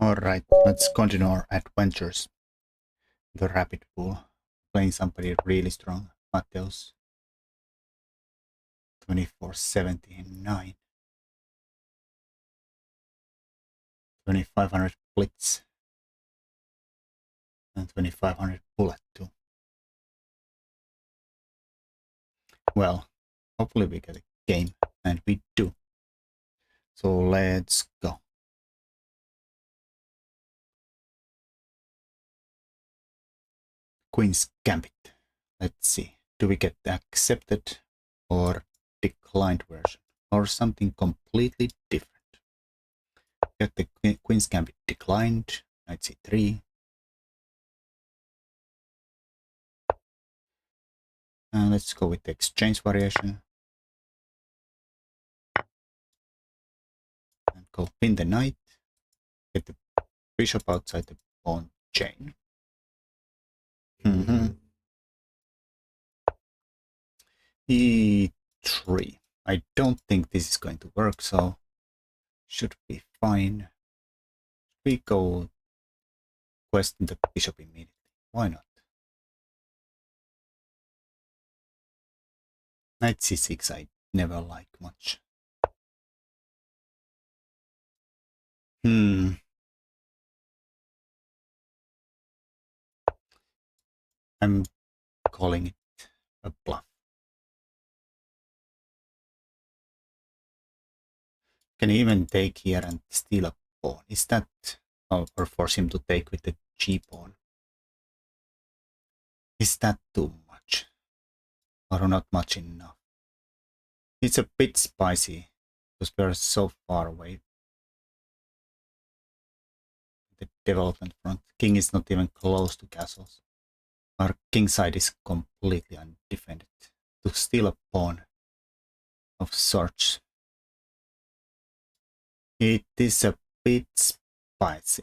Alright, let's continue our adventures. The rapid pool. Playing somebody really strong. Mateus. 2479. 2500 blitz. And 2500 bullet too. Well, hopefully we get a game. And we do. So let's go. Queen's Gambit. Let's see. Do we get the accepted or declined version? Or something completely different? Get the Queen's Gambit declined. Knight c3. And let's go with the exchange variation. And go pin the knight. Get the bishop outside the pawn chain. E3. I don't think this is going to work, so should be fine. We go question the bishop immediately. Why not? Knight c6 I never like much. I'm calling it a bluff. Can even take here and steal a pawn. Is that, or force him to take with the g pawn? Is that too much? Or not much enough? It's a bit spicy because we are so far away. The development front. King is not even close to castles. Our king side is completely undefended. To steal a pawn of sorts. It is a bit spicy.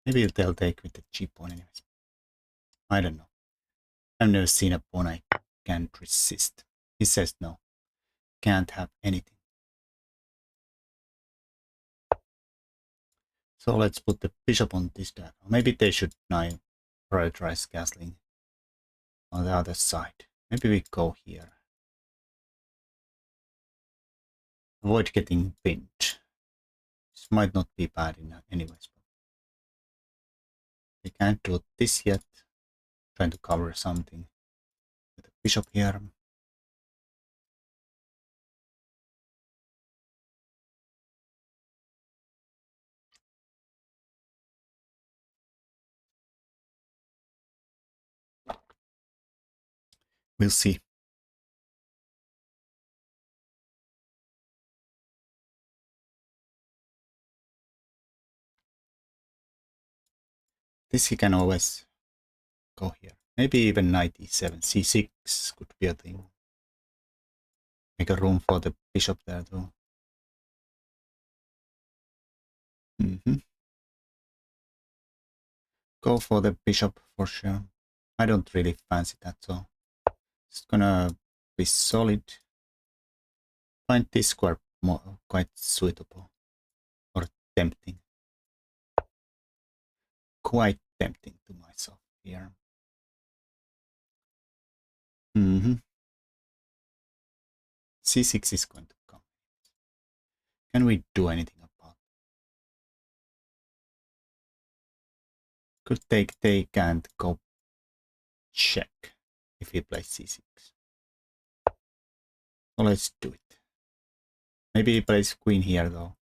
Maybe they'll take with the g pawn anyways. I don't know. I've never seen a pawn I can't resist. He says no. Can't have anything. So let's put the bishop on this diagonal. Maybe they should now prioritize castling on the other side. Maybe we go here. Avoid getting pinned. This might not be bad anyways. We can't do this yet. Trying to cover something with the bishop here. We'll see. This he can always go here. Maybe even knight e7, c6 could be a thing. Make a room for the bishop there too. Go for the bishop for sure. I don't really fancy that, so it's gonna be solid. Find this square more quite suitable or tempting. Quite tempting to myself here. C6 is going to come. Can we do anything about it? Could take and go check if he plays C6. So let's do it. Maybe he plays queen here though.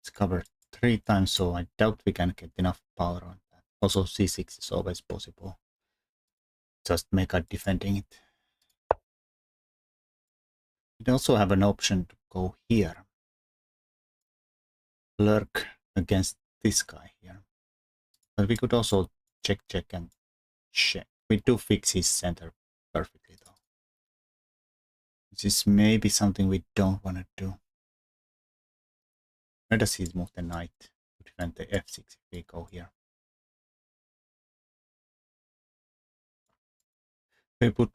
It's covered 3 times, so I doubt we can get enough power on that. Also C6 is always possible. Just make a defending it. We also have an option to go here. Lurk against this guy here. But we could also check and check. We do fix his center perfectly though. This is maybe something we don't want to do. Where does he move the knight to defend the f6 if we go here? We could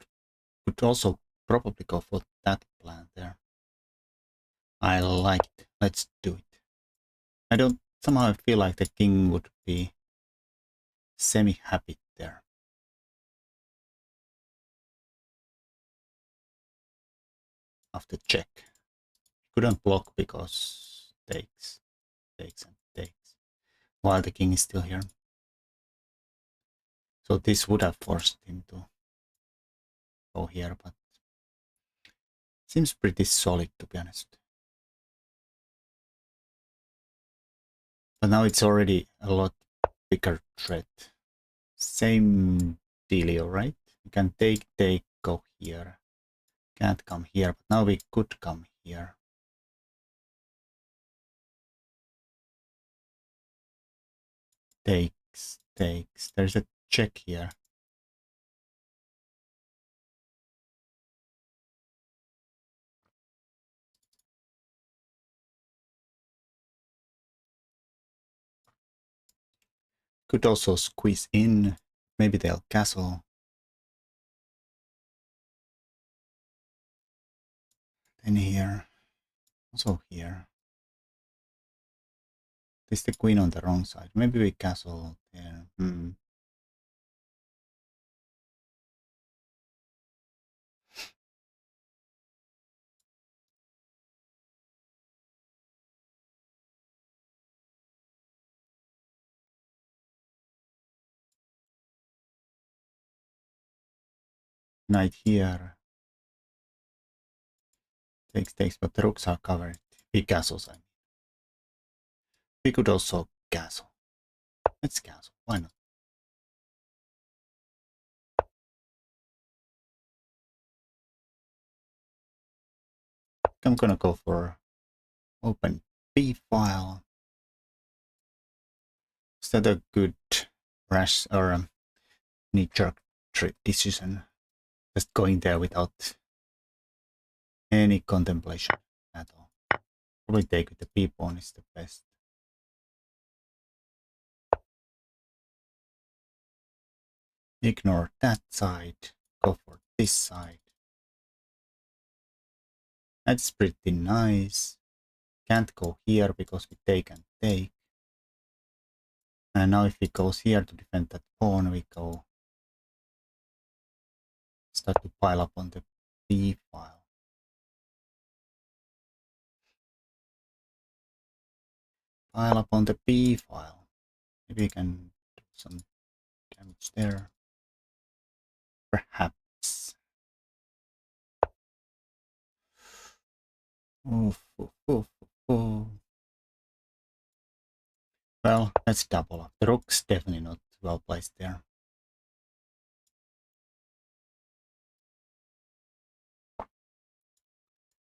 also probably go for that plan there. I like it. Let's do it. I don't somehow feel like the king would be semi-happy there. After check. Couldn't block because takes and takes. While the king is still here. So this would have forced him to go here, but seems pretty solid to be honest. But now it's already a lot bigger threat. Same dealio, right? We can take, go here. Can't come here, but now we could come here. Takes. There's a check here. Could also squeeze in. Maybe they'll castle. Then here. Also here. This is the queen on the wrong side. Maybe we castle there. Knight here. Takes, but the rooks are covered. He castles, I mean. We could also castle. Let's castle. Why not? I'm gonna go for open B file. Is that a good rash or knee-jerk decision? Just going there without any contemplation at all. Probably take with the B pawn is the best. Ignore that side. Go for this side. That's pretty nice. Can't go here because we take and take. And now if he goes here to defend that pawn, we go start to pile up on the B file. Pile up on the B file. Maybe we can do some damage there. Perhaps. Oof. Well, let's double up. The rook's definitely not well placed there.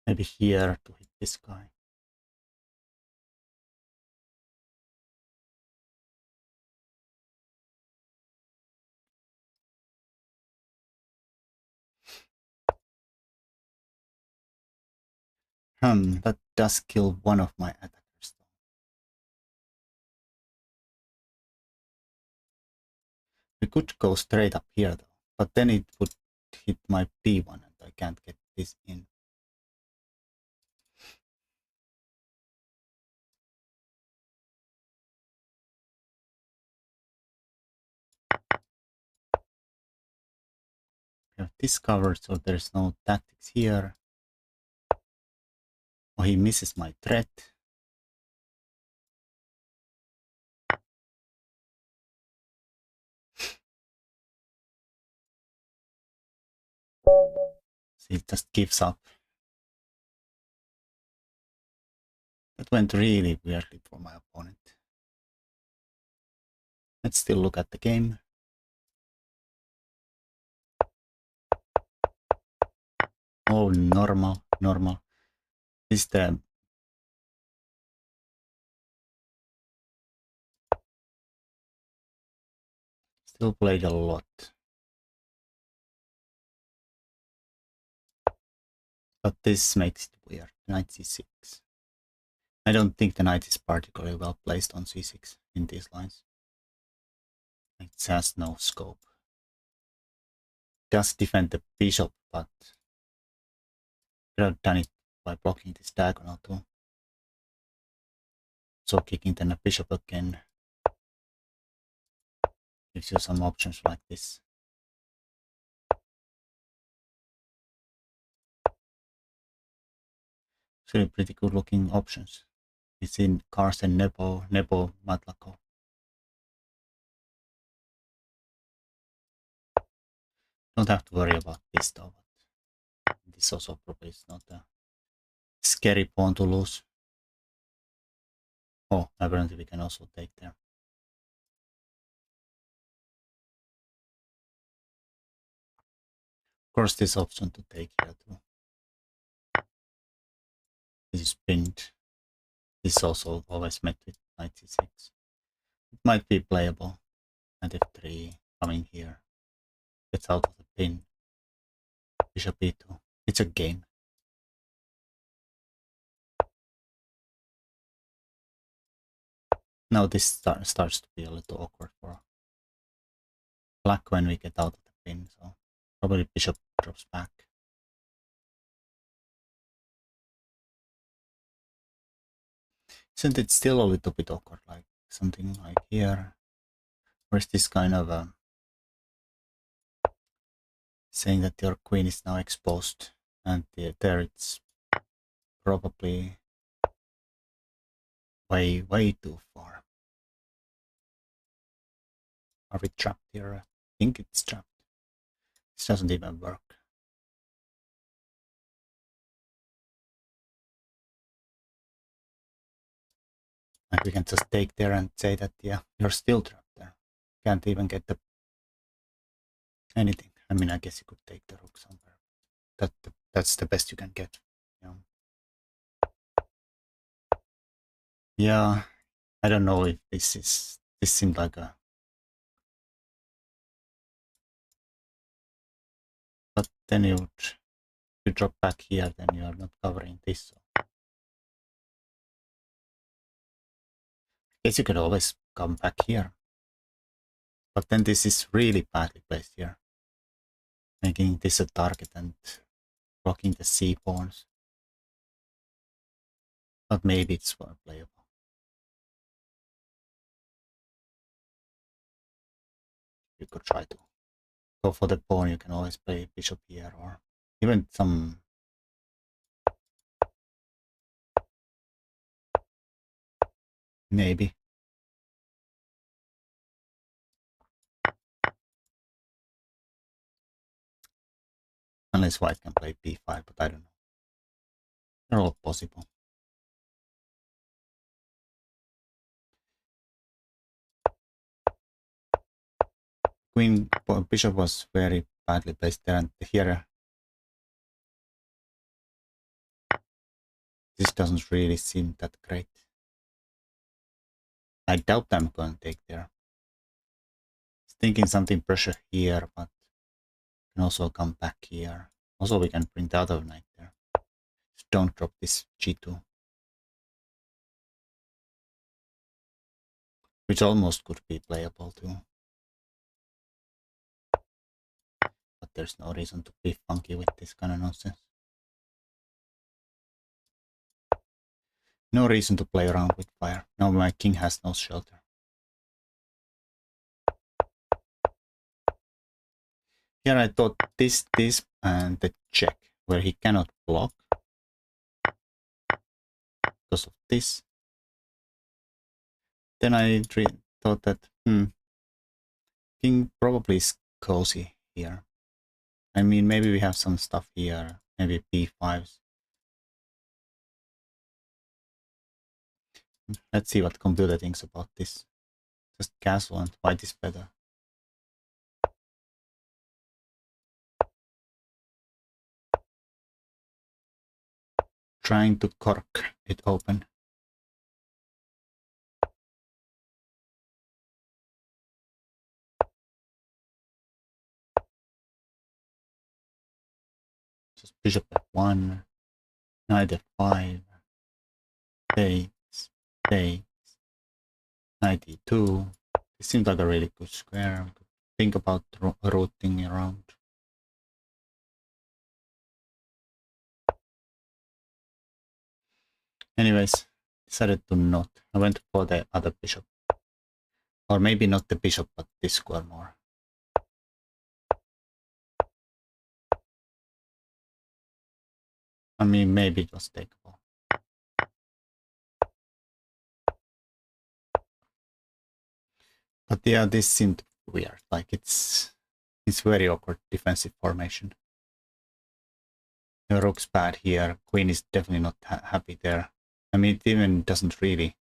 Maybe here to hit this guy. That does kill one of my attackers. We could go straight up here though, but then it would hit my B1 and I can't get this in. We have this covered, so there's no tactics here. Oh, he misses my threat. So he just gives up. That went really weirdly for my opponent. Let's still look at the game. Oh, normal. This is the still played a lot. But this makes it weird. Knight c6. I don't think the knight is particularly well placed on c6 in these lines. It has no scope. Does defend the bishop, but could have done it by blocking this diagonal too. So kicking then a bishop again gives you some options like this. It's really pretty good looking options. It's in Carsten, Nebo, Matlako. Don't have to worry about this though. But this also probably is not a scary pawn to lose. Oh, apparently we can also take there. Of course, this option to take here too. This is pinned. This is also always met with knight c6. It might be playable. Knight f3 coming here. Gets out of the pin. Bishop e2. It's a game. Now this starts to be a little awkward for black when we get out of the pin, so probably bishop drops back. Isn't it still a little bit awkward, like something like here? Where's this kind of saying that your queen is now exposed, and there it's probably way too far. Are we trapped here? I think it's trapped. This doesn't even work. Like we can just take there and say that, yeah, you're still trapped there. Can't even get the anything. I mean, I guess you could take the rook somewhere. That's the best you can get. Yeah. Yeah, I don't know if this seemed like a, but then you drop back here, then you are not covering this. So. Guess you could always come back here. But then this is really badly placed here. Making this a target and blocking the c pawns. But maybe it's playable. You could try to go for the pawn. You can always play bishop here, or even some. Maybe. Unless white can play b5, but I don't know. They're all possible. Queen bishop was very badly placed there, and here this doesn't really seem that great. I doubt I'm going to take there. Thinking something pressure here, but can also come back here. Also, we can bring the other knight there. Just don't drop this g2. Which almost could be playable too. But there's no reason to be funky with this kind of nonsense. No reason to play around with fire. Now my king has no shelter. Here I thought this, and the check, where he cannot block because of this. Then I thought that, king probably is cozy here. I mean, maybe we have some stuff here, maybe b5s. Let's see what computer thinks about this. Just castle and white is better. Trying to cork it open. Just bishop f1, knight f5. Okay, Takes 92. This seems like a really good square. Think about routing around. Anyways, decided to not. I went for the other bishop. Or maybe not the bishop, but this square more. I mean, maybe it was takeable. But yeah, this seemed weird. Like it's very awkward defensive formation. The rook's bad here. Queen is definitely not happy there. I mean, it even doesn't really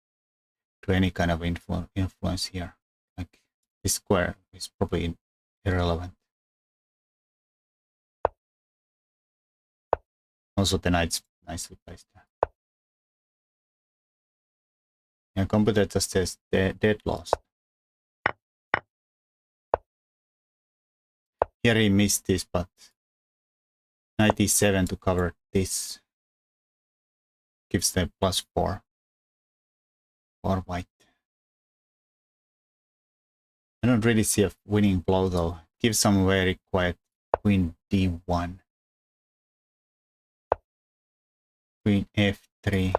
do any kind of influence here. Like this square is probably irrelevant. Also, the knight's nicely placed there. Yeah, computer just says dead lost. Here he missed this, but 97 to cover this gives the +4 for white. I don't really see a winning blow though. Give some very quiet queen d1, queen f3,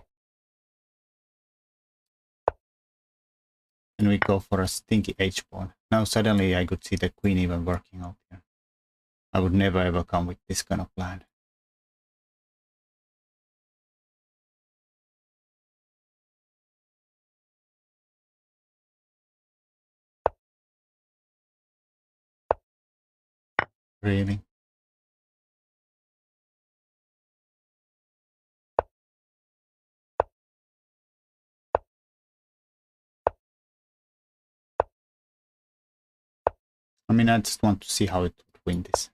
and we go for a stinky h-pawn. Now suddenly I could see the queen even working out here. I would never ever come with this kind of plan. Really? I mean, I just want to see how it would win this.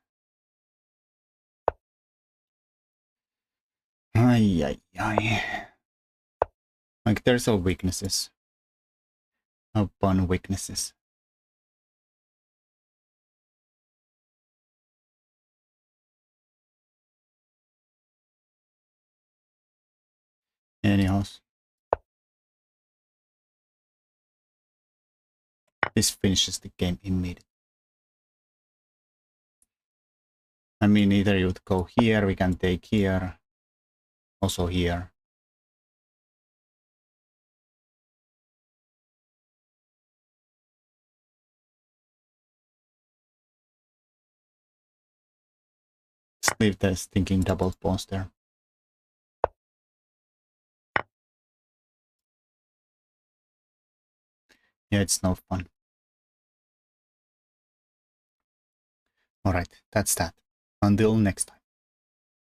Ay, ay, ay. Like, there's all weaknesses. Pawn weaknesses. Anyhow, this finishes the game immediately. I mean, either you would go here, we can take here, also here. Just leave the stinking double pawns there. Yeah, it's no fun. Alright, that's that. Until next time.